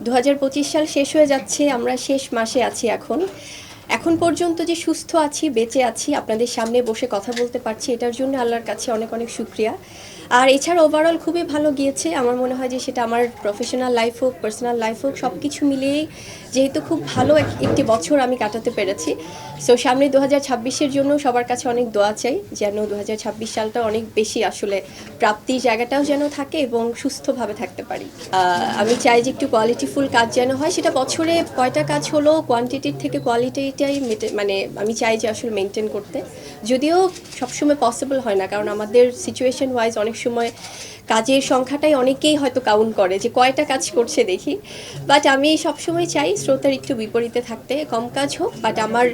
2025 সাল শেষ হয়ে যাচ্ছে, আমরা শেষ মাসে আছি এখন। এখন পর্যন্ত যে সুস্থ আছি, বেঁচে আছি, আপনাদের সামনে বসে কথা বলতে পারছি, এটার জন্য আল্লাহর কাছে অনেক অনেক শুকরিয়া। আর এছাড়া ওভারঅল খুবই ভালো গিয়েছে। আমার মনে হয় যে সেটা আমার প্রফেশনাল লাইফ হোক, পার্সোনাল লাইফ হোক, সব কিছু মিলিয়েই যেহেতু খুব ভালো একটি বছর আমি কাটাতে পেরেছি। সো সামনে 2026-এর জন্য সবার কাছে অনেক দোয়া চাই, যেন 2026 সালটা অনেক বেশি আসলে প্রাপ্তির জায়গাটাও যেন থাকে এবং সুস্থভাবে থাকতে পারি। আমি চাই যে একটু কোয়ালিটিফুল কাজ যেন হয়, সেটা বছরে কয়টা কাজ হলো কোয়ান্টিটির থেকে কোয়ালিটিটাই মানে আমি চাই যে আসলে মেনটেন করতে, যদিও সবসময় পসিবল হয় না, কারণ আমাদের সিচুয়েশন ওয়াইজ অনেক সময় কাজের সংখ্যাটাই অনেকেই হয়তো কাউন্ট করে যে কয়টা কাজ করছে দেখি। বাট আমি সবসময় চাই স্রোতের একটু বিপরীতে থাকতে, কম কাজ হোক, বাট আমার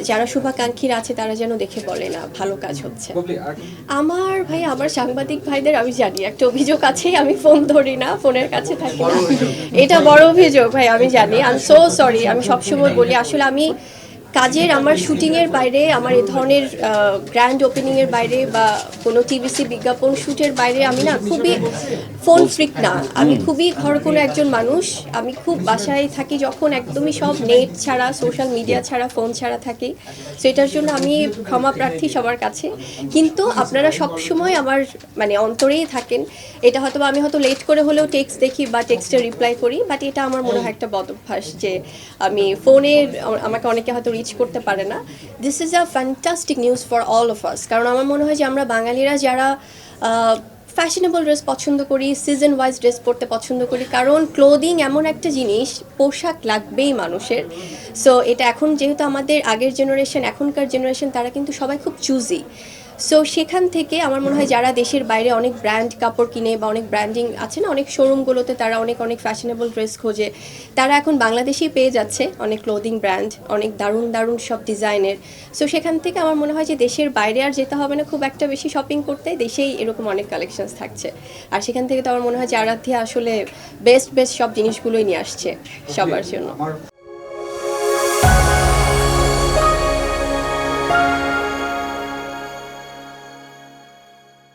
যারা শুভাকাঙ্ক্ষীরা আছে তারা যেন দেখে বলে না ভালো কাজ হচ্ছে। আমার সাংবাদিক ভাইদের আমি জানি একটা অভিযোগ আছে, আমি ফোন ধরি না, ফোনের কাছে থাকি না, এটা বড় অভিযোগ ভাই, আমি জানি। I am so sorry. আমি সবসময় বলি আসলে আমি কাজের, আমার শুটিংয়ের বাইরে, আমার এই ধরনের গ্র্যান্ড ওপেনিংয়ের বাইরে বা কোনো টিভিসি বিজ্ঞাপন শ্যুটের বাইরে আমি না খুবই ফোন ফ্রিক না, আমি খুবই ঘর কোনো একজন মানুষ। আমি খুব বাসায় থাকি যখন একদমই সব নেট ছাড়া, সোশ্যাল মিডিয়া ছাড়া, ফোন ছাড়া থাকি। সো এটার জন্য আমি ক্ষমা প্রার্থী সবার কাছে, কিন্তু আপনারা সবসময় আমার মানে অন্তরেই থাকেন। এটা হয়তো আমি হয়তো লেট করে হলেও টেক্সট দেখি বা টেক্সটে রিপ্লাই করি, বাট এটা আমার মনে হয় একটা বদ অভ্যাস যে আমি ফোনে আমাকে অনেকে হয়তো রিচ করতে পারে না। This is a fantastic news for all of us, কারণ আমার মনে হয় যে আমরা বাঙালিরা যারা ফ্যাশনেবল ড্রেস পছন্দ করি, সিজন ওয়াইজ ড্রেস পরতে পছন্দ করি, কারণ ক্লোদিং এমন একটা জিনিস, পোশাক লাগবেই মানুষের। সো এটা এখন যেহেতু আমাদের আগের জেনারেশন, এখনকার জেনারেশন, তারা কিন্তু সবাই খুব চুজি। সো সেখান থেকে আমার মনে হয় যারা দেশের বাইরে অনেক ব্র্যান্ড কাপড় কিনে বা অনেক ব্র্যান্ডিং আছে না, অনেক শোরুমগুলোতে তারা অনেক অনেক ফ্যাশনেবল ড্রেস খোঁজে, তারা এখন বাংলাদেশেই পেয়ে যাচ্ছে অনেক ক্লোদিং ব্র্যান্ড, অনেক দারুণ দারুণ সব ডিজাইনের। সো সেখান থেকে আমার মনে হয় যে দেশের বাইরে আর যেতে হবে না খুব একটা বেশি শপিং করতে, দেশেই এরকম অনেক কালেকশনস থাকছে। আর সেখান থেকে তো আমার মনে হয় যে আরাধ্যা আসলে বেস্ট বেস্ট সব জিনিসগুলোই নিয়ে আসছে সবার জন্য।